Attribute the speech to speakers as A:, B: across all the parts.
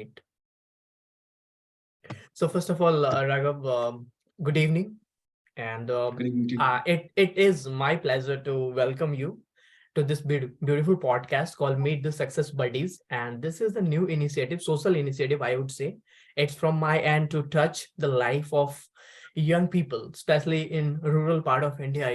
A: right. So first of all, Raghav, good evening. And
B: Good evening to you.
A: it is my pleasure to welcome you to this beautiful podcast called Meet the Success Buddies. And this is a new initiative, social initiative, I would say. It's from my end to touch the life of young people, especially in rural part of India,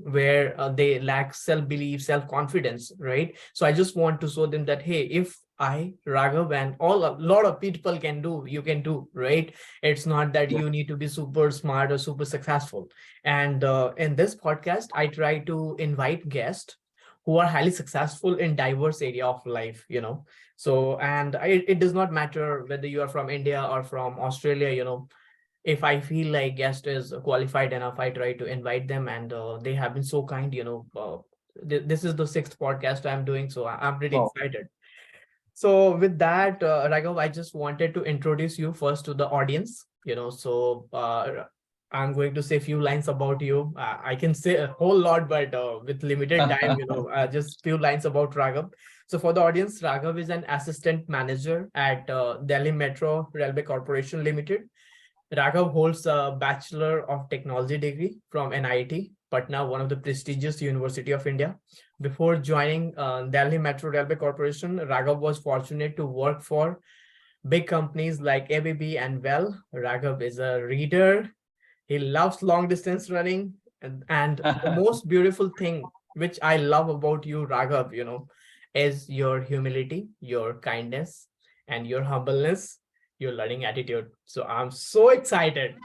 A: where they lack self-belief, self-confidence, right? So I just want to show them that, hey, if I, Raghav, and a lot of people can do, you can do, right? It's not that
B: Yeah.
A: you need to be super smart or super successful. And in this podcast, I try to invite guests who are highly successful in diverse area of life, So, and it does not matter whether you are from India or from Australia, if I feel like guest is qualified enough, I try to invite them, and they have been so kind, this is the sixth podcast I'm doing, so I'm pretty
B: Wow.
A: excited. So with that, Raghav, I just wanted to introduce you first to the audience, I'm going to say a few lines about you. I can say a whole lot, but with limited time, just few lines about Raghav. So for the audience, Raghav is an assistant manager at Delhi Metro Railway Corporation Limited. Raghav holds a Bachelor of Technology degree from NIT Patna, one of the prestigious University of India. Before joining Delhi Metro Railway Corporation, Raghav was fortunate to work for big companies like ABB and Well. Raghav is a reader. He loves long distance running. And the most beautiful thing which I love about you, Raghav, is your humility, your kindness, and your humbleness, your learning attitude. So I'm so excited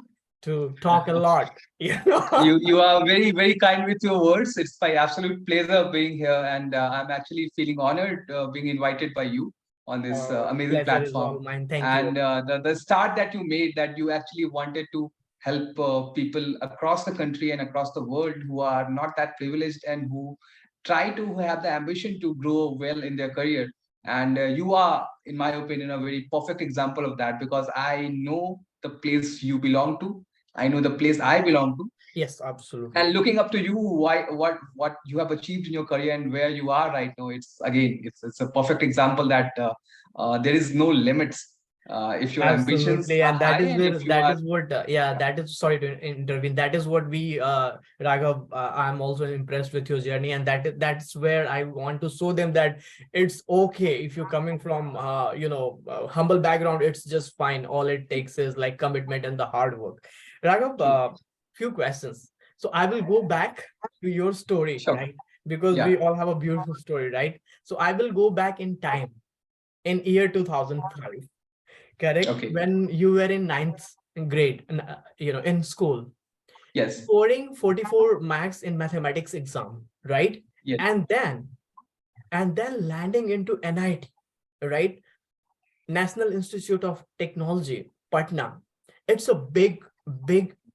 A: to talk a lot.
B: You are very kind with your words. It's my absolute pleasure being here, and I'm actually feeling honored being invited by you on this amazing
A: Pleasure is all
B: platform.
A: mine. Thank you.
B: And the start that you made, that you actually wanted to help people across the country and across the world who are not that privileged and who try to have the ambition to grow well in their career. And you are, in my opinion, a very perfect example of that, because I know the place you belong to. I know the place I belong to.
A: Yes, absolutely.
B: And looking up to you, what you have achieved in your career and where you are right now, it's a perfect example that there is no limits if your ambitions
A: Absolutely,
B: are
A: and
B: high, and if you
A: that
B: are.
A: is what that is, sorry to intervene, that is what we Raghav, I'm also impressed with your journey, and that's where I want to show them that it's okay if you're coming from humble background. It's just fine. All it takes is like commitment and the hard work. Raghav, few questions. So I will go back to your story,
B: Sure.
A: right? Because
B: Yeah.
A: we all have a beautiful story, right? So I will go back in time, in year 2005. Correct.
B: Okay.
A: When you were in ninth grade, in school,
B: Yes.
A: scoring 44 marks in mathematics exam, right?
B: Yes.
A: And then landing into NIT, right? National Institute of Technology, Patna. It's a big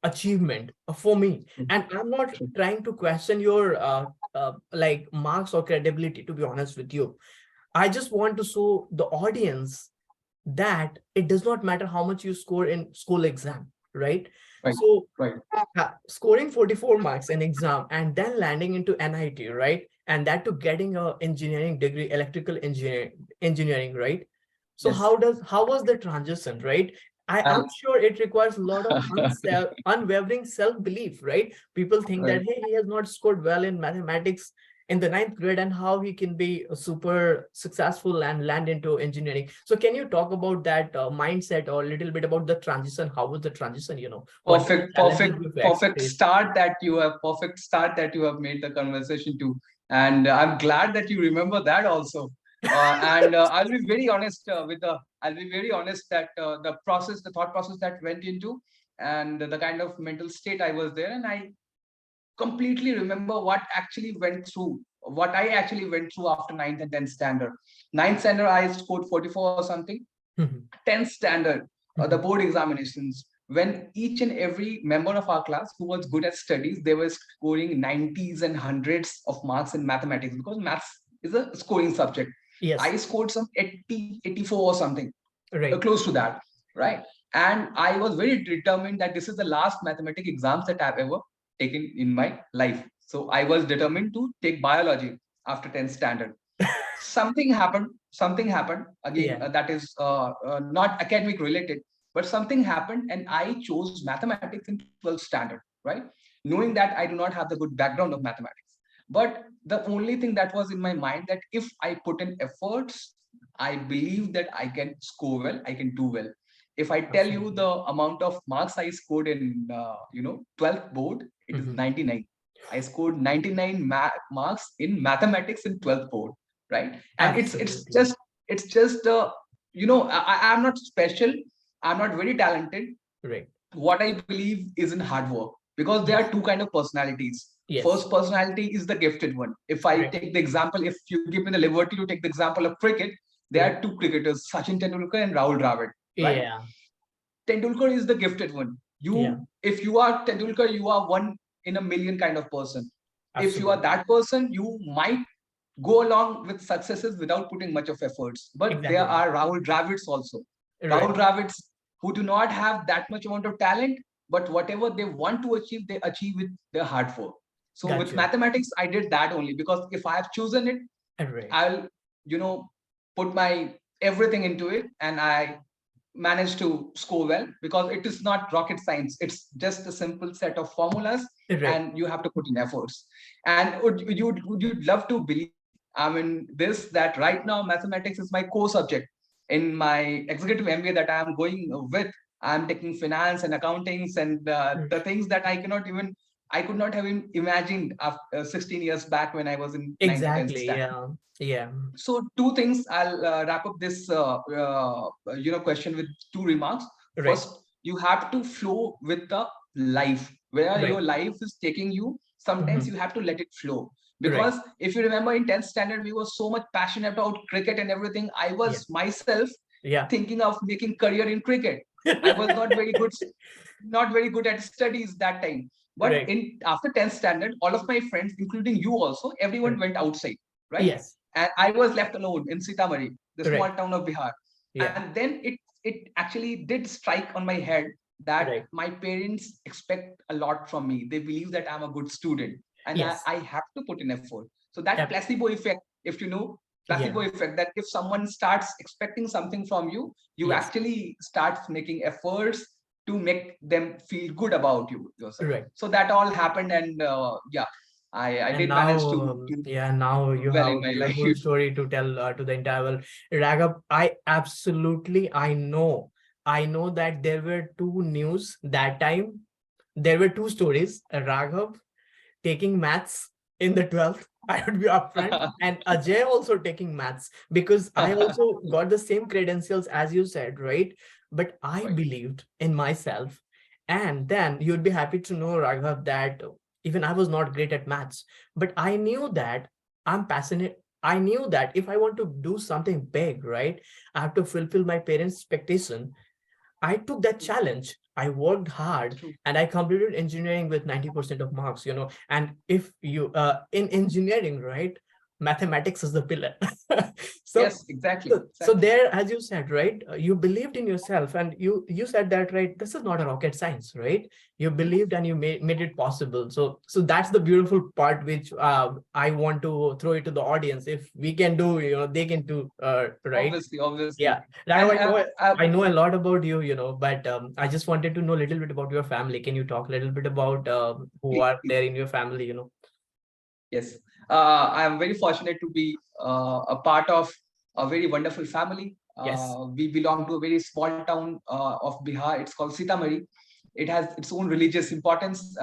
A: achievement for me. And I'm not
B: True.
A: trying to question your like marks or credibility, to be honest with you. I just want to show the audience that it does not matter how much you score in school exam, right?
B: Right.
A: So
B: Right.
A: scoring 44 marks in exam and then landing into NIT, right? And that to getting a engineering degree, electrical engineering, right? So
B: Yes.
A: how was the transition, right? I'm sure it requires a lot of unwavering self-belief, right? People think
B: Right.
A: that, hey, he has not scored well in mathematics in the ninth grade, and how he can be super successful and land into engineering. So can you talk about that mindset, or a little bit about the transition? How was the transition, what challenges you
B: Perfect
A: faced?
B: start that you have, made the conversation to. And I'm glad that you remember that also. And I'll be very honest I'll be very honest that the thought process that went into, and the kind of mental state I was there, and I completely remember what I actually went through after ninth and 10th standard. Ninth standard, I scored 44 or something. 10th standard, the board examinations, when each and every member of our class who was good at studies, they were scoring 90s and hundreds of marks in mathematics, because maths is a scoring subject.
A: Yes.
B: I scored some 80, 84 or something,
A: Right.
B: close to that, right? And I was very determined that this is the last mathematics exams that I've ever taken in my life. So I was determined to take biology after 10th standard. Something happened. something happened again, that is not academic related, but something happened and I chose mathematics in 12th standard, right? Knowing that I do not have the good background of mathematics. But the only thing that was in my mind that if I put in efforts, I believe that I can score well, I can do well. If I tell you the amount of marks I scored in 12th board, it is 99. I scored 99 marks in mathematics in 12th board, right? And it's just I'm not special, I'm not very talented.
A: Right.
B: What I believe is in hard work, because there are two kind of personalities. First personality is the gifted one. If I take the example, if you give me the liberty to take the example of cricket, there are two cricketers, Sachin Tendulkar and Rahul Dravid, right? Tendulkar is the gifted one. If you are Tendulkar, you are one in a million kind of person. Absolutely. If you are that person, you might go along with successes without putting much of efforts. But there are Rahul Dravids also. Rahul Dravids who do not have that much amount of talent, but whatever they want to achieve, they achieve with their hard work. So with mathematics, I did that only because if I have chosen it, I'll, put my everything into it, and I managed to score well, because it is not rocket science. It's just a simple set of formulas, and you have to put in efforts. And would you love to believe, I mean, that right now mathematics is my core subject in my executive MBA that I'm going with. I'm taking finance and accountings and the things that I could not have imagined after 16 years back when I was in 9th, 10th standard. So two things. I'll wrap up this question with two remarks. First, you have to flow with the life where your life is taking you. Sometimes you have to let it flow. Because if you remember in 10th standard, we were so much passionate about cricket and everything. I was myself thinking of making career in cricket. I was not very good at studies that time. But after 10th standard, all of my friends, including you also, everyone went outside, right?
A: Yes.
B: And I was left alone in Sitamarhi, the small town of Bihar. And then it actually did strike on my head that my parents expect a lot from me. They believe that I'm a good student, and I have to put in effort. So that placebo effect, if you know, placebo effect, that if someone starts expecting something from you, you actually start making efforts to make them feel good about yourself. So that all happened, and I did manage to
A: now you
B: well
A: have
B: in my
A: a
B: life.
A: beautiful story to tell to the entire world. Raghav, I know that there were two news that time. There were two stories. Raghav taking maths in the 12th, I would be upfront, and Ajay also taking maths, because I also got the same credentials as you said, right? But I believed in myself. And then you'd be happy to know, Raghav, that even I was not great at maths, but I knew that I'm passionate. I knew that if I want to do something big, right, I have to fulfill my parents' expectation. I took that challenge. I worked hard and I completed engineering with 90% of marks, and if you, in engineering, right, mathematics is the pillar. So,
B: yes, exactly.
A: So there, as you said, right, you believed in yourself, and you said that, right, this is not a rocket science, right? You believed and you made it possible. So that's the beautiful part, which I want to throw it to the audience. If we can do, they can do, right?
B: Obviously.
A: Yeah. I know a lot about you, but I just wanted to know a little bit about your family. Can you talk a little bit about who are there in your family,
B: Yes. I am very fortunate to be a part of a very wonderful family. We belong to a very small town of Bihar. It's called Sitamarhi. It has its own religious importance,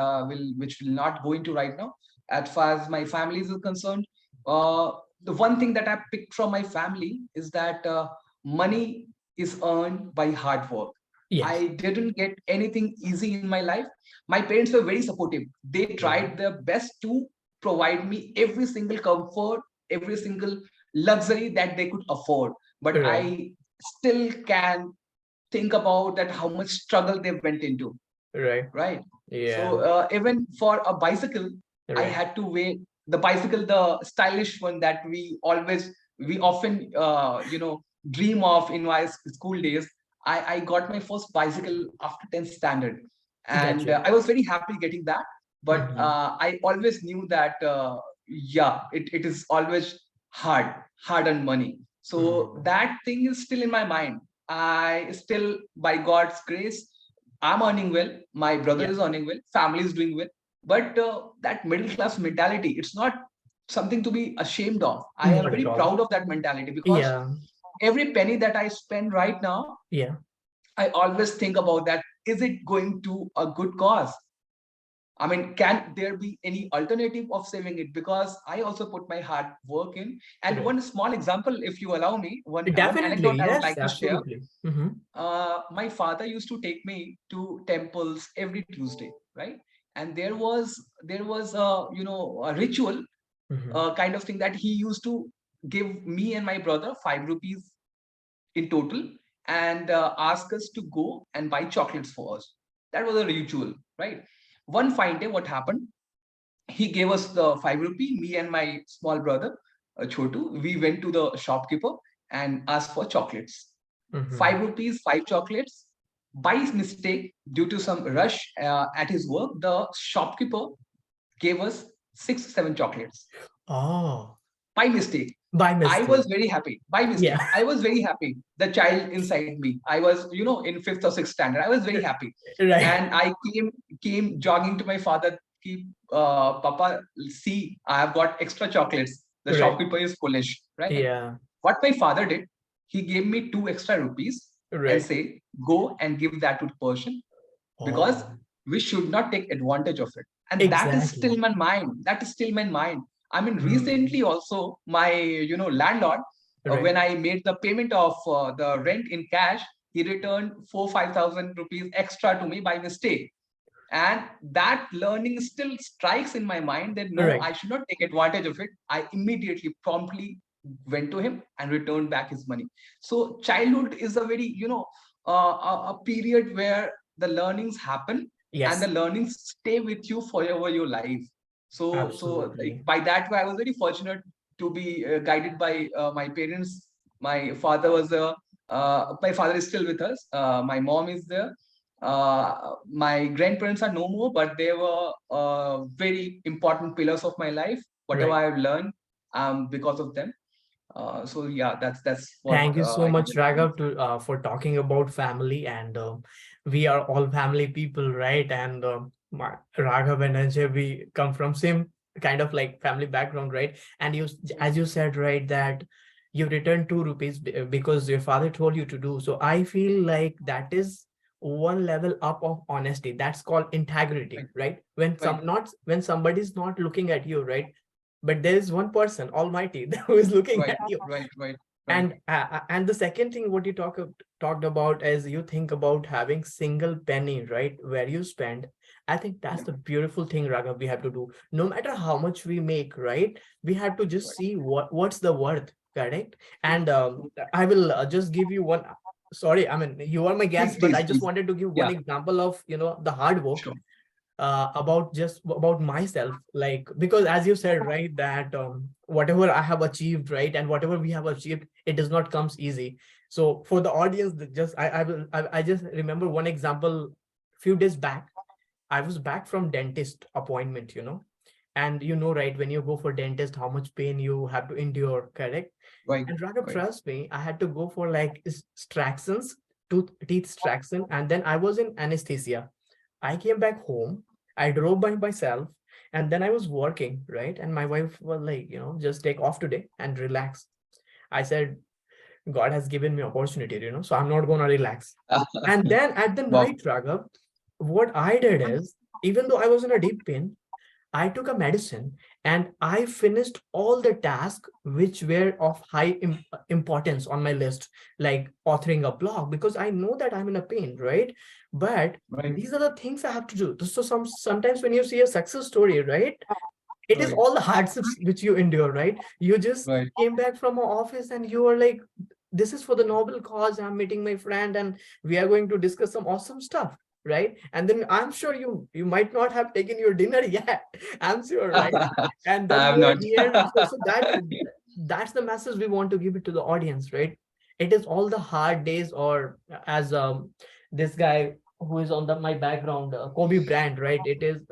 B: which we'll not go into right now. As far as my family is concerned, the one thing that I picked from my family is that money is earned by hard work. I didn't get anything easy in my life. My parents were very supportive. They tried their best to provide me every single comfort, every single luxury that they could afford. But I still can think about that how much struggle they went into. Right. So even for a bicycle, I had to wait. The bicycle, the stylish one that we often dream of in my school days. I got my first bicycle after 10th standard, and I was very happy getting that. But I always knew that it is always hard earned money. So that thing is still in my mind. I still, by God's grace, I'm earning well. My brother
A: Yeah.
B: is earning well. Family is doing well. But that middle class mentality, it's not something to be ashamed of. I am
A: Not at
B: very
A: all.
B: proud of that mentality because
A: Yeah.
B: every penny that I spend right now,
A: Yeah.
B: I always think about that. Is it going to a good cause? I mean, can there be any alternative of saving it? Because I also put my hard work in. And
A: Right.
B: one small example, if you allow me, one anecdote
A: Definitely.
B: I would
A: Yes.
B: like to share.
A: Absolutely.
B: My father used to take me to temples every Tuesday, right? And there was a ritual
A: Mm-hmm.
B: kind of thing that he used to give me and my brother 5 rupees in total and ask us to go and buy chocolates for us. That was a ritual, right? One fine day, what happened? He gave us the 5 rupee. Me and my small brother, Chotu, we went to the shopkeeper and asked for chocolates.
A: Mm-hmm.
B: 5 rupees, 5 chocolates. By mistake, due to some rush at his work, the shopkeeper gave us 6, 7 chocolates
A: Oh,
B: by mistake.
A: by
B: I was
A: mistake.
B: very happy. By mistake,
A: Yeah.
B: I was very happy. The child inside me, I was, in fifth or sixth standard. I was very happy,
A: Right.
B: and I came jogging to my father. Keep, Papa, see, I have got extra chocolates. The
A: Right.
B: shopkeeper is foolish, right?
A: Yeah.
B: What my father did, he gave me 2 extra rupees and
A: Right.
B: say, go and give that to the person because
A: Oh,
B: we should not take advantage of it. And that is still
A: exactly.
B: in my mind. That is still in my mind. I mean,
A: Mm.
B: recently also my landlord, when
A: Right.
B: I made the payment of the rent in cash, he returned 4 5,000 rupees extra to me by mistake. And that learning still strikes in my mind that no,
A: Right.
B: I should not take advantage of it. I immediately promptly went to him and returned back his money. So childhood is a very a period where the learnings happen and the
A: Yes.
B: learnings stay with you forever your life. So like,
A: Absolutely.
B: by that way I was very fortunate to be guided by my parents. My father was my father is still with us. My mom is there. My grandparents are no more, but they were very important pillars of my life. Whatever
A: Right.
B: I have learned, because of them. So yeah, that's what
A: Thank you so
B: I can
A: much,
B: recommend.
A: Raghav, to for talking about family. And we are all family people, right? And Raghav and Ajay, we come from same kind of like family background, right? And you, as you said, right, that you returned 2 rupees because your father told you to do. So I feel like that is one level up of honesty. That's called integrity,
B: Right,
A: right? When
B: right,
A: when somebody's not looking at you, right? But there is one person, Almighty, who is looking
B: right,
A: at you.
B: right, right, right,
A: And the second thing what you talked about is you think about having single penny, right, where you spend. I think that's
B: yeah,
A: the beautiful thing, Raghav, we have to do. No matter how much we make, right, we have to just
B: right.
A: see what's the worth, correct? And I will just give you one. Sorry, I mean, you are my
B: Please,
A: guest, but I
B: please,
A: just
B: please.
A: wanted to give one
B: Yeah,
A: example of the hard work
B: sure.
A: about just about myself, like, because as you said, right, that whatever I have achieved, right, and whatever we have achieved, it does not comes easy. So for the audience, that just I just remember one example. Few days back, I was back from dentist appointment, and right, when you go for dentist, how much pain you have to endure, correct?
B: Right,
A: And Raghav,
B: right.
A: trust me, I had to go for like extractions, teeth extraction, and then I was in anesthesia. I came back home. I drove by myself, and then I was working, right? And my wife was like, just take off today and relax. I said, God has given me opportunity, so I'm not gonna relax. And then at the
B: Wow.
A: night, Raghav, what I did is, even though I was in a deep pain, I took a medicine and I finished all the tasks which were of high importance on my list, like authoring a blog, because I know that I'm in a pain, right? But
B: Right,
A: these are the things I have to do. So sometimes when you see a success story, right, it is
B: right,
A: all the hardships which you endure, right? You just
B: right.
A: came back from an office and you are like, this is for the noble cause. I'm meeting my friend and we are going to discuss some awesome stuff, right? And then I'm sure you might not have taken your dinner yet. I'm sure, right? And then
B: I'm
A: you are
B: not.
A: here. So that's the message we want to give it to the audience, right? It is all the hard days, or as this guy who is on my background, Kobe brand, right? It is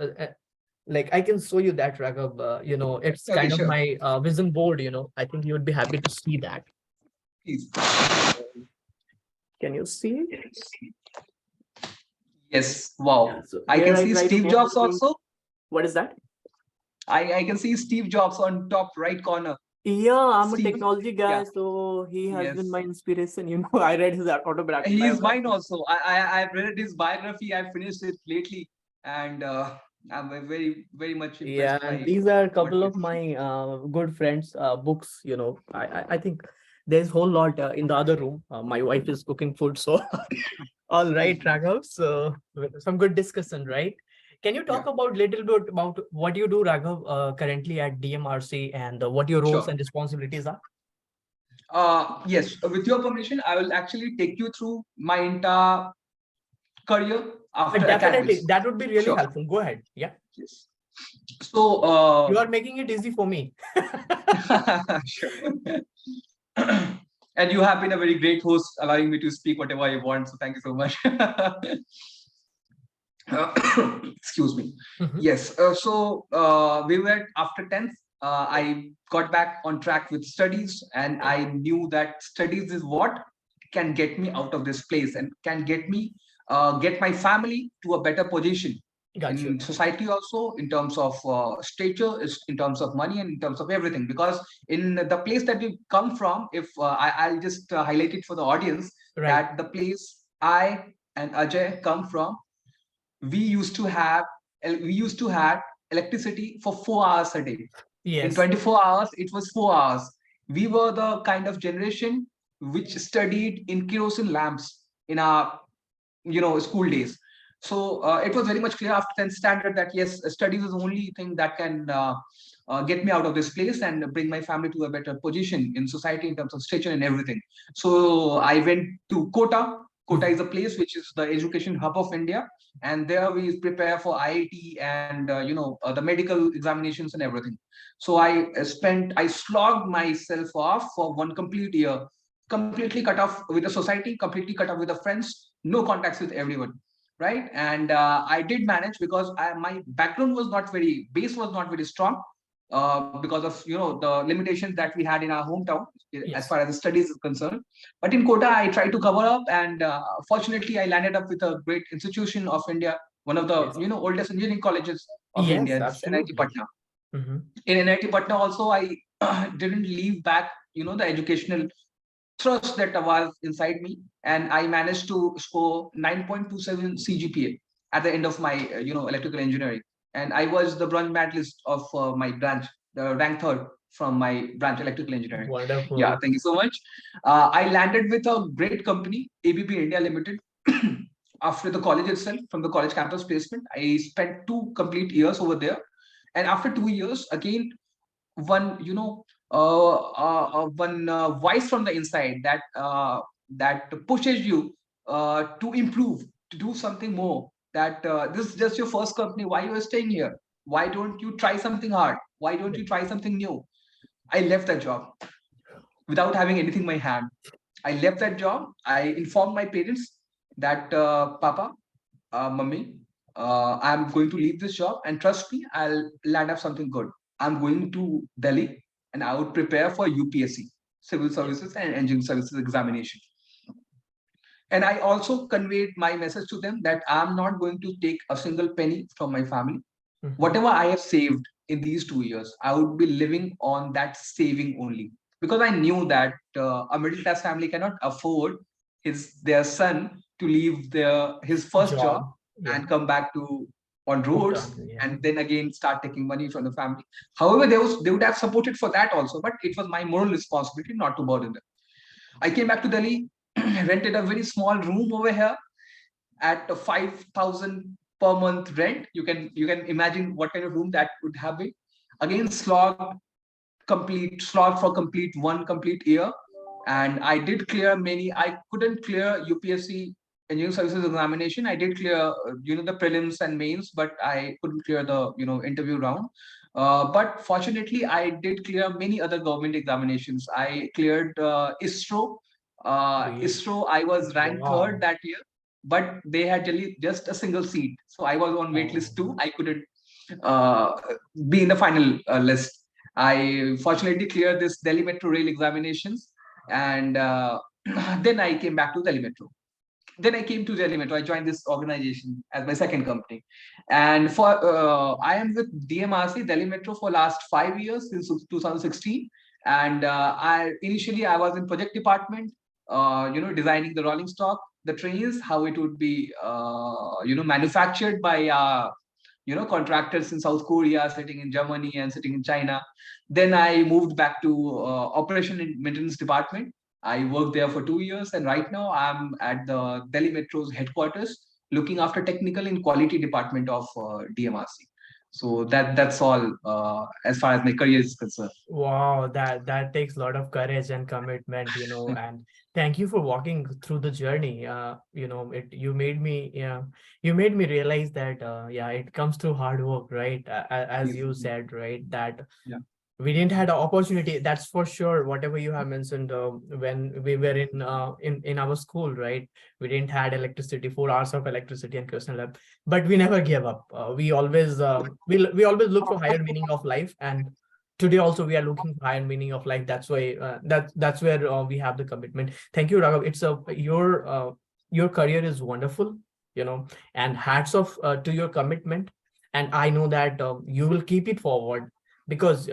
A: like I can show you that, Raghav. It's
B: Okay,
A: kind of
B: sure.
A: my vision board. I think you would be happy to see that.
B: Please.
A: Can you see?
B: Yes. Wow.
A: Yeah, so
B: I
A: here
B: can
A: I
B: see
A: try to
B: Steve
A: name
B: Jobs
A: the things.
B: also.
A: What is that?
B: I can see Steve Jobs on top right corner.
A: Yeah, I'm a
B: Steve.
A: technology guy,
B: Yeah.
A: so he has been
B: Yes.
A: my inspiration. You know, I read his autobiography.
B: He is mine also. I've read his biography. I finished it lately, and I'm very much
A: Yeah,
B: impressed
A: and
B: by
A: these are a
B: what
A: couple
B: he
A: of
B: has written.
A: my good friends' books. You know, I think there's whole lot in the other room. My wife is cooking food, so all right,
B: Mhm.
A: Raghav. So some good discussion, right? Can you talk
B: Yeah.
A: about little bit about what you do, Raghav, currently at DMRC and what your roles
B: Sure.
A: and responsibilities are?
B: Yes. With your permission, I will actually take you through my entire career after
A: Definitely,
B: academics.
A: that would be really
B: Sure.
A: helpful. Go ahead. Yeah,
B: Yes. So,
A: you are making it easy for me.
B: sure. And you have been a very great host, allowing me to speak whatever I want. So, thank you so much. Excuse me.
A: Mhm.
B: Yes. We were after 10th. I got back on track with studies, and I knew that studies is what can get me out of this place and can get my family to a better position
A: Got you.
B: in society, also in terms of stature, in terms of money, and in terms of everything. Because in the place that we come from, if I'll just highlight it for the audience,
A: Right.
B: that the place I and Ajay come from, we used to have we used to have electricity for 4 hours a day. In
A: Yes.
B: 24 hours, it was 4 hours. We were the kind of generation which studied in kerosene lamps in our school days. So it was very much clear after 10th standard that yes, studies is the only thing that can get me out of this place and bring my family to a better position in society in terms of stature and everything. So I went to Kota. Kota
A: Mhm.
B: is a place which is the education hub of India, and there we prepare for IIT and the medical examinations and everything. So I slogged myself off for 1 complete year, completely cut off with the society, completely cut off with the friends, no contacts with everyone, right? And I did manage because my background was not very, base was not very strong, because of the limitations that we had in our hometown as
A: Yes.
B: far as the studies is concerned. But in Kota, I tried to cover up, and fortunately, I landed up with a great institution of India, one of the
A: Yes.
B: oldest engineering colleges of India,
A: Yes,
B: it's NIT
A: absolutely.
B: Patna.
A: Hmm.
B: In NIT Patna, also I didn't leave back, the educational thrust that was inside me, and I managed to score 9.27 CGPA at the end of my electrical engineering, and I was the bronze medalist of my branch, the rank third from my branch, electrical engineering. Yeah,
A: Wonderful.
B: thank you so much. I landed with a great company, ABB India Limited. After the college itself, from the college campus placement, I spent 2 complete years over there, and after 2 years, again, one one voice from the inside that pushes you to improve, to do something more, that this is just your first company, why you are staying here, why don't you try something hard, why don't
A: Yeah.
B: you try something new. I left that job without having anything in my hand. I left that job. I informed my parents that papa, mummy, I'm going to leave this job, and trust me, I'll land up something good. I'm going to Delhi, and I would prepare for UPSC, Civil
A: Yeah.
B: Services and Engineering Services examination. And I also conveyed my message to them that I'm not going to take a single penny from my family.
A: Mhm.
B: Whatever I have saved in these 2 years, I would be living on that saving only. Because I knew that a middle class family cannot afford their son to leave his first job
A: Job. Yeah.
B: and come back to on roads,
A: Hometown. Yeah.
B: and then again start taking money from the family. However, they would have supported for that also, but it was my moral responsibility not to burden them. I came back to Delhi, rented a very small room over here at 5,000 per month rent. You can imagine what kind of room that would have been. Again, slog for complete 1 complete year, and I did clear many. I couldn't clear UPSC engineering services examination. I did clear the prelims and mains, but I couldn't clear the interview round. But fortunately, I did clear many other government examinations. I cleared ISRO.
A: Great.
B: ISRO, I was ranked third
A: Wow.
B: that year, but they had just a single seat. So I was on waitlist
A: Oh.
B: two. I couldn't uh, be in the final list. I fortunately cleared this Delhi Metro Rail examinations. And then I came back to Delhi Metro. Then I came to Delhi Metro. I joined this organization as my second company, and for I am with DMRC Delhi Metro for last 5 years since 2016. And I was in project department, designing the rolling stock, the trains, how it would be manufactured by contractors in South Korea, sitting in Germany and sitting in China. Then I moved back to operation and maintenance department. I worked there for 2 years, and right now I'm at the Delhi Metro's headquarters, looking after technical and quality department of DMRC. So that's all as far as my career is concerned.
A: Wow, that takes a lot of courage and commitment, and thank you for walking through the journey. You made me realize that yeah, it comes through hard work, right? As
B: Yes.
A: you said, right, that
B: Yeah.
A: we didn't had an opportunity, that's for sure. Whatever you have mentioned, when we were in our school, right, we didn't had electricity, 4 hours of electricity and question lab, but we never gave up. We always look for higher meaning of life, and today also we are looking for higher meaning of life. That's why that's where we have the commitment. Thank you, Raghav. It's a your career is wonderful, and hats off to your commitment. And I know that you will keep it forward, because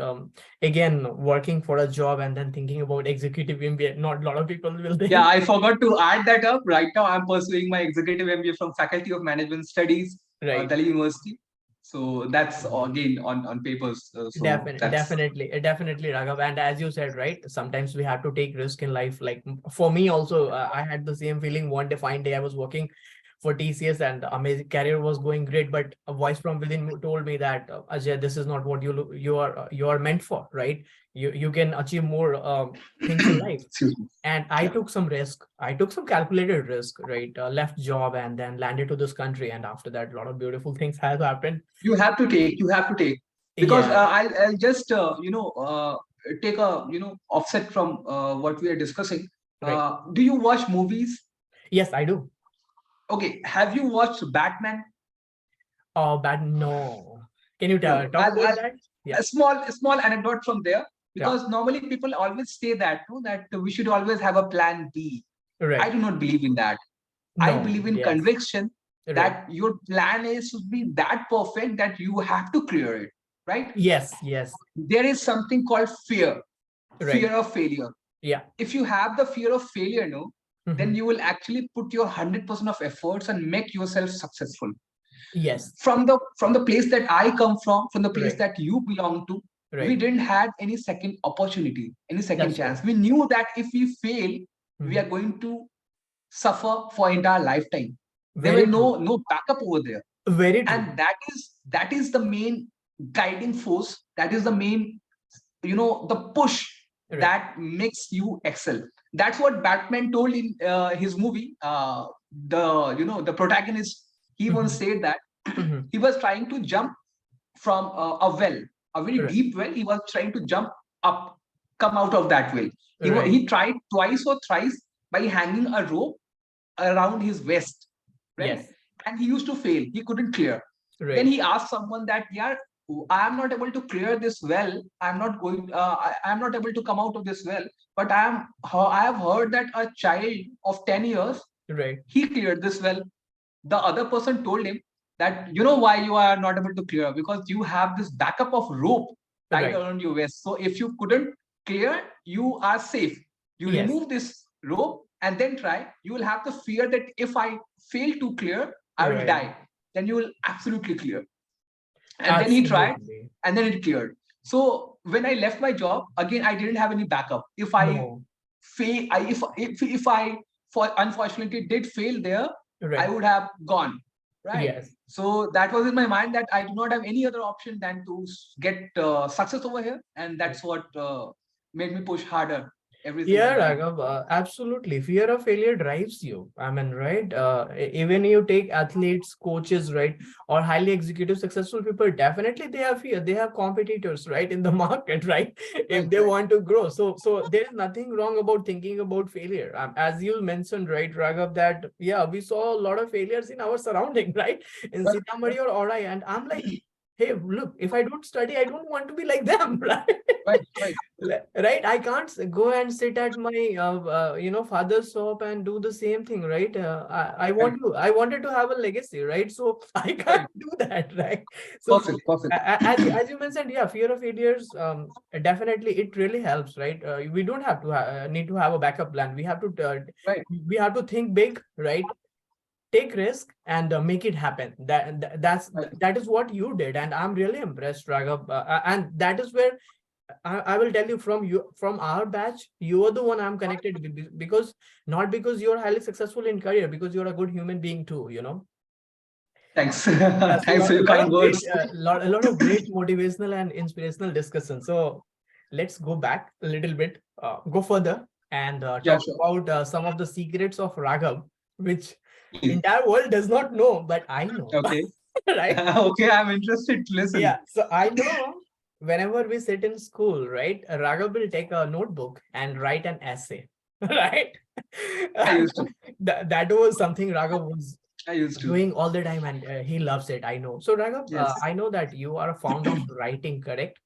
A: again, working for a job and then thinking about executive MBA, not a lot of people will think.
B: Yeah, I forgot to add that up. Right now, I'm pursuing my executive MBA from Faculty of Management Studies,
A: Right.
B: Delhi University. So that's again on papers. So that's
A: Definitely, Raghav. And as you said, right, sometimes we have to take risk in life. Like for me also, I had the same feeling. One day, fine day, I was working for TCS and amazing career was going great, but a voice from within told me that Ajay, this is not what you are meant for, right? You can achieve more things in life.
B: excuse me.
A: And I
B: Yeah.
A: took some risk. I took some calculated risk, right? Left job and then landed to this country. And after that, a lot of beautiful things have happened.
B: You have to take. You have to take because
A: Yeah,
B: I'll just take a offset from what we are discussing.
A: right.
B: Do you watch movies?
A: Yes, I do.
B: Okay, have you watched Batman?
A: Oh, bad. No. Can you
B: No,
A: talk about that? Yeah,
B: a small anecdote from there,
A: yeah.
B: because normally people always say that that we should always have a plan B. I
A: Right.
B: do not believe in that. I
A: No.
B: believe in
A: Yes.
B: conviction
A: Right.
B: that your plan A should be that perfect that you have to clear it, right?
A: Yes. Yes.
B: There is something called fear,
A: Right.
B: fear of failure.
A: Yeah.
B: If you have the fear of failure, no, then
A: Mhm.
B: you will actually put your 100% of efforts and make yourself successful.
A: Yes.
B: From the place that I come from the place
A: Right.
B: that you belong to, we
A: Right.
B: didn't had any second opportunity, any second
A: That's true.
B: chance. We knew that if we fail, we are
A: Mhm.
B: going to suffer for entire lifetime. There were
A: Very true.
B: no backup over there,
A: Very true.
B: and that is the main guiding force. That is the main, the push
A: Right.
B: that makes you excel. That's what Batman told in his movie. The protagonist, he once
A: Mhm.
B: said that
A: Mhm.
B: he was trying to jump from a well, a very
A: Right.
B: deep well. He was trying to jump up, come out of that well.
A: Right.
B: He tried twice or thrice by hanging a rope around his waist, right?
A: Yes.
B: And he used to fail. He couldn't clear. Then
A: Right.
B: he asked someone that, yeah, I am not able to clear this well. I am not able to come out of this well. But I have heard that a child of 10 years,
A: Right.
B: he cleared this well. The other person told him that, you know why you are not able to clear, because you have this backup of rope tied
A: Right.
B: around your waist. So if you couldn't clear, you are safe. You
A: Yes.
B: remove this rope and then try. You will have the fear that if I fail to clear, I will
A: Right.
B: die. Then you will absolutely clear. And then he tried,
A: Absolutely.
B: and then it cleared. So when I left my job, again, I didn't have any backup. If I
A: No.
B: fail, if I for unfortunately did fail there, I
A: Right.
B: would have gone, right?
A: Yes.
B: So that was in my mind that I do not have any other option than to get success over here, and that's what made me push harder every
A: Yeah,
B: single time.
A: Raghav, absolutely. Fear of failure drives you. I mean, right? Even you take athletes, coaches, right, or highly executive, successful people, definitely they have fear. They have competitors, right, in the market, right? If
B: Right,
A: they
B: right.
A: want to grow. So there is nothing wrong about thinking about failure. As you mentioned, right, Raghav, that, yeah, we saw a lot of failures in our surrounding, right? In
B: Right, right.
A: Sitamarhi or Orai. And I'm like, hey, look, if I don't study, I don't want to be like them, right?
B: Right, right.
A: Right, I can't go and sit at my father's shop and do the same thing, right?
B: Right,
A: I wanted to have a legacy, right? So I
B: right.
A: can't do that, right? So
B: Perfect, perfect.
A: as you mentioned, yeah, fear of failures, definitely it really helps, right? We don't have to need to have a backup plan.
B: Right,
A: We have to think big, right? Take risk and make it happen.
B: right.
A: That is what you did, and I'm really impressed, Raghav. And that is where I will tell you, from our batch, you are the one I'm connected with, because not because you're highly successful in career, because you're a good human being too, you know.
B: Thanks.
A: Yes,
B: Thanks for your
A: lot
B: kind
A: of great,
B: words.
A: a lot of great motivational and inspirational discussion. So let's go back a little bit, go further, and
B: Yeah,
A: talk
B: sure.
A: about some of the secrets of Raghav, which
B: Please.
A: entire world does not know, but I know,
B: Okay.
A: right?
B: Okay, I'm interested to listen.
A: Yeah, so I know whenever we sit in school, right, Raghav will take a notebook and write an essay, right?
B: I used to.
A: That was something Raghav was
B: I used to.
A: doing all the time, and he loves it. I know. So, Raghav,
B: Yes.
A: I know that you are a fond of writing, correct?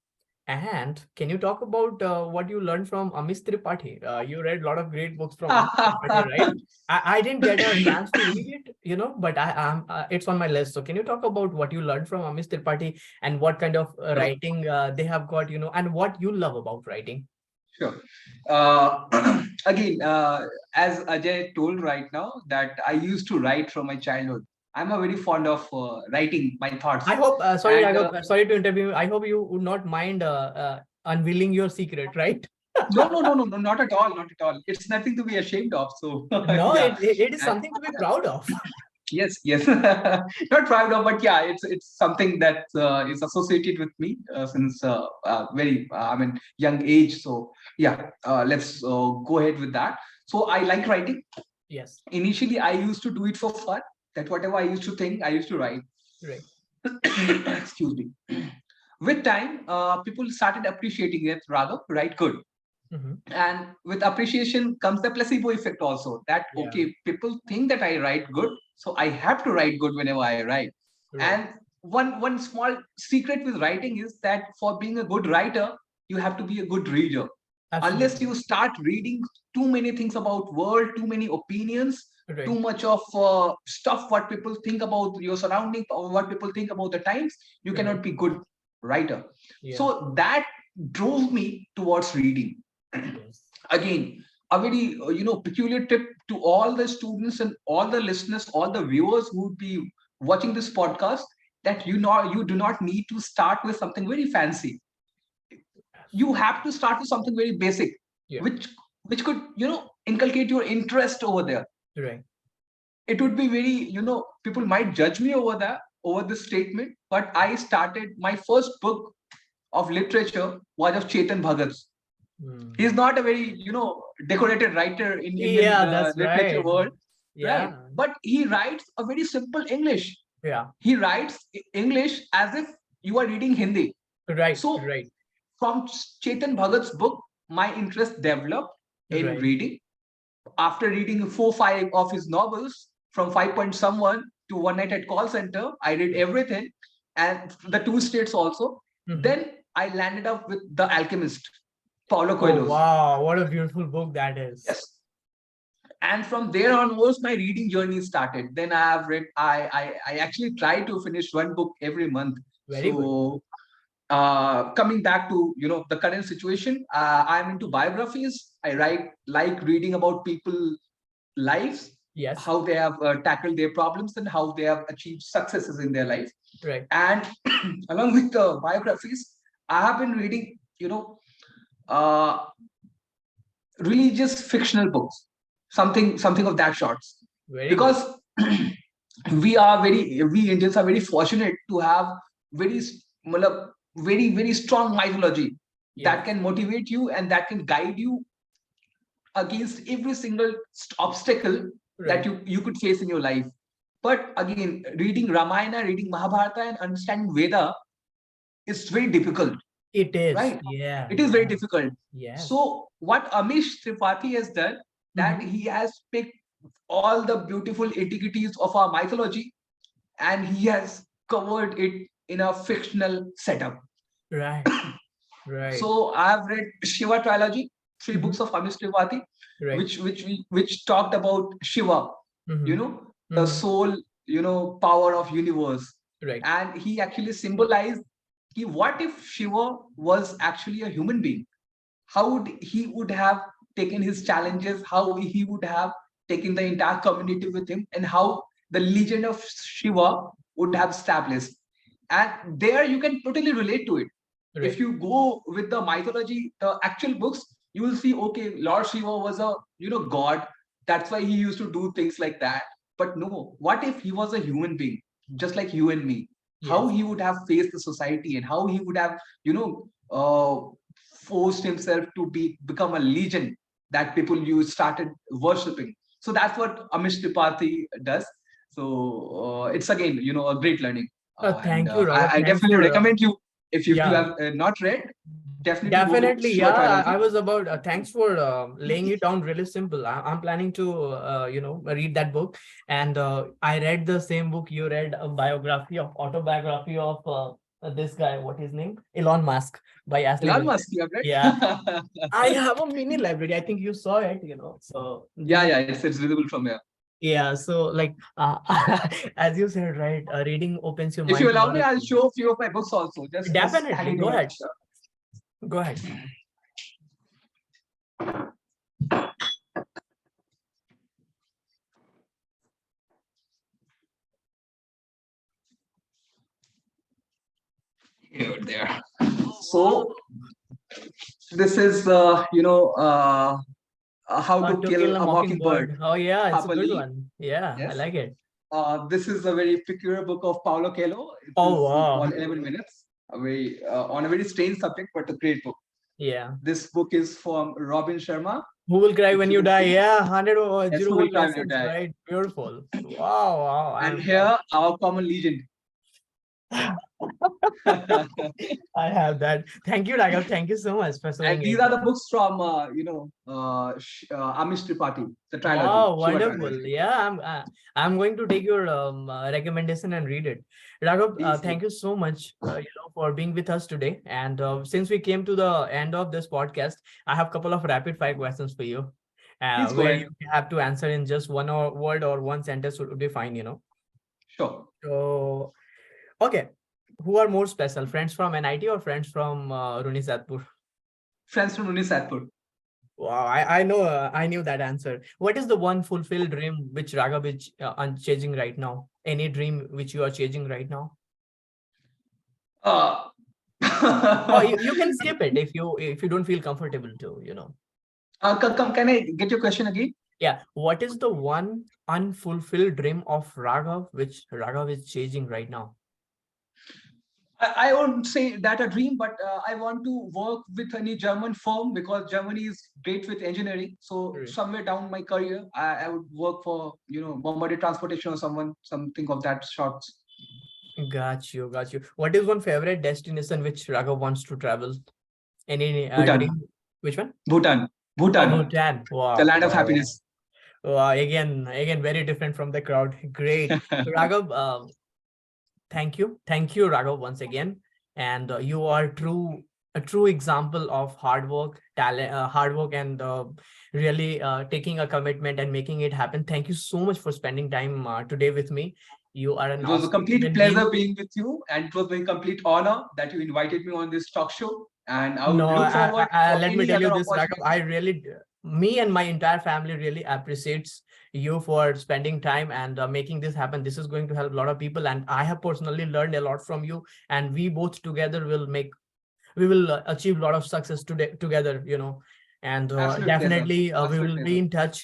A: And can you talk about what you learned from Amish Tripathi? You read a lot of great books from Amish Tripathi, right? I didn't get a chance to read it, but I am it's on my list. So can you talk about what you learned from Amish Tripathi, and what kind of
B: Sure.
A: writing they have got, and what you love about writing?
B: Sure. Again, as Ajay told right now, that I used to write from my childhood. I'm a very fond of writing my thoughts.
A: I hope, sorry,
B: And
A: Raghav, sorry to interview. I hope you would not mind unveiling your secret, right?
B: no, no, no, no, no, not at all, not at all. It's nothing to be ashamed of. So,
A: No,
B: yeah.
A: it is
B: And
A: something to be proud of.
B: yes, yes. Not proud of, but yeah, it's something that is associated with me since very, I mean, young age. So, yeah, let's go ahead with that. So, I like writing.
A: Yes,
B: Initially, I used to do it for fun. That whatever I used to think, I used to write.
A: right.
B: Excuse me. With time, people started appreciating it rather, right? Good.
A: Mhm.
B: And with appreciation comes the placebo effect also. That
A: Yeah,
B: okay, people think that I write good, so I have to write good whenever I write.
A: right.
B: And one small secret with writing is that for being a good writer, you have to be a good reader. Unless
A: Absolutely.
B: you start reading too many things about world, too many opinions,
A: Right.
B: too much of stuff what people think about your surrounding or what people think about the times, you
A: Right.
B: cannot be good writer.
A: Yeah.
B: So that drove me towards reading.
A: Yes.
B: Again, a very peculiar tip to all the students and all the listeners, all the viewers who would be watching this podcast, that you do not need to start with something very fancy. You have to start with something very basic,
A: Yeah.
B: which could inculcate your interest over there.
A: Right.
B: It would be very, people might judge me over that, over this statement, but I started my first book of literature was of Chetan Bhagat. He's
A: Hmm.
B: not a very decorated writer in Indian
A: Yeah, that's
B: literature
A: right.
B: world, right?
A: Yeah.
B: But he writes a very simple English.
A: Yeah.
B: He writes English as if you are reading Hindi.
A: Right.
B: So
A: Right.
B: from Chetan Bhagat's book, my interest developed in
A: Right.
B: reading. After reading 4 5 of his novels, from 5 point someone to One Night at Call Center, I read everything, and the two states also.
A: Mhm.
B: Then I landed up with The Alchemist, Paulo
A: Oh,
B: Coelho's.
A: wow. What a beautiful book that is.
B: Yes. And from there onwards, my reading journey started. Then I have read, I actually try to finish one book every month.
A: Very good.
B: So coming back to the current situation, I'm into biographies. I write like reading about people lives,
A: Yes.
B: how they have tackled their problems and how they have achieved successes in their life.
A: Right.
B: And along with the biographies, I have been reading uh, religious fictional books, something of that sorts,
A: Very good.
B: because we Indians are very fortunate to have very very strong mythology
A: Yes.
B: that can motivate you and that can guide you against every single obstacle that
A: Right.
B: you could face in your life. But again, reading Ramayana, reading Mahabharata, and understanding Veda is very difficult,
A: It is.
B: right?
A: Yeah.
B: It is very
A: Yeah.
B: difficult.
A: Yes.
B: So what Amish Tripathi has done, that
A: Mhm.
B: he has picked all the beautiful intricacies of our mythology and he has covered it in a fictional setup.
A: Right. Right.
B: So I have read Shiva trilogy, 3
A: Mhm.
B: books of Amish Tripathi,
A: Right.
B: which talked about Shiva,
A: Mhm.
B: the
A: Mhm.
B: soul, power of universe.
A: Right.
B: And he actually symbolized what if Shiva was actually a human being? How would he would have taken his challenges, how he would have taken the entire community with him, and how the legend of Shiva would have established. And there you can totally relate to it. If
A: Right.
B: you go with the mythology, the actual books, you will see, okay, Lord Shiva was a god. That's why he used to do things like that. But no, what if he was a human being, just like you and me? How
A: Yes.
B: he would have faced the society, and how he would have, forced himself to become a legend that people you started worshipping. So that's what Amish Tripathi does. So it's again, a great learning. And
A: Thank you, Raghav.
B: I
A: Thanks
B: definitely
A: for
B: recommend you, if you
A: yeah.
B: have not read, definitely go with
A: Definitely,
B: Shiva
A: yeah. I
B: trilogy.
A: was about. Thanks for laying it down really simple. I'm planning to, read that book, and I read the same book you read, a autobiography of this guy. What his name? Elon Musk by Ashley
B: Elon
A: Wilson.
B: Musk, you have
A: Yeah,
B: read?
A: I have a mini library. I think you saw it. So this
B: Yeah,
A: is
B: yeah, it's visible from here.
A: yeah. So like, as you said, right? Reading opens your
B: If you
A: mind to a
B: allow
A: lot
B: me,
A: of
B: I'll
A: things.
B: show a few of my books also. Just
A: Definitely,
B: hanging
A: go
B: here.
A: ahead. Go ahead.
B: Here, there. So this is, How to
A: To
B: Kill
A: Kill a
B: a Mockingbird
A: Mockingbird. Oh yeah, it's a good
B: Happily.
A: one. Yeah, I
B: Yes.
A: like it.
B: This is a very peculiar book of Paulo Coelho. It
A: Oh
B: is
A: wow.
B: called 11 Minutes, on a very strange subject, but a great book.
A: Yeah.
B: This book is from Robin Sharma.
A: Who will cry
B: If
A: when
B: you
A: you
B: would
A: die?
B: see,
A: Yeah, 100
B: yes,
A: zero
B: who will
A: one
B: cry when you
A: lessons,
B: die.
A: right? Beautiful. Wow, wow.
B: And here, our common legend.
A: I have that. Thank you, Raghav. Thank you so much for
B: And
A: showing
B: these
A: it.
B: are the books from, Amish Tripathi, the trilogy,
A: Wow,
B: Shiva
A: wonderful.
B: trilogy.
A: Yeah, I'm going to take your recommendation and read it. Raghav,
B: Please do.
A: thank you so much, for being with us today. And since we came to the end of this podcast, I have a couple of rapid fire questions for you,
B: Please go
A: where you
B: ahead.
A: have to answer in just word or one sentence would be fine.
B: Sure.
A: So, okay, who are more special, friends from NIT or friends from Runisatpur?
B: Friends from Unisatpur.
A: Wow, I know, I knew that answer. What is the one fulfilled dream which Raghav is chasing right now? Any dream which you are chasing right now?
B: Uh,
A: Oh, you can skip it if you don't feel comfortable to.
B: can I get your question again?
A: Yeah, what is the one unfulfilled dream of Raghav which Raghav is chasing right now?
B: I won't say that a dream, but I want to work with any German firm because Germany is great with engineering. So
A: Right.
B: somewhere down my career, I would work for Bombardier Transportation or something of that sorts.
A: Got you, got you. What is one favorite destination which Raghav wants to travel? Any
B: Bhutan,
A: dream? Which one?
B: Bhutan,
A: Oh,
B: Bhutan,
A: Bhutan.
B: the
A: Wow,
B: land of
A: wow, wow.
B: happiness.
A: Wow, again, very different from the crowd. Great. Raghav, thank you, Raghav, once again. And you are a true example of hard work, talent, hard work, and really taking a commitment and making it happen. Thank you so much for spending time today with me. You are an
B: It was a
A: awesome
B: complete
A: human being.
B: pleasure being with you, and it was a complete honor that you invited me on this talk show. And I would
A: No,
B: look forward for
A: let me
B: any
A: tell you
B: other
A: this, Raghav.
B: opportunity.
A: Me and my entire family really appreciates you for spending time and making this happen. This is going to help a lot of people, and I have personally learned a lot from you. And we both together we will achieve a lot of success today together. And
B: Absolute pleasure.
A: definitely we
B: Absolute
A: will be
B: pleasure.
A: in touch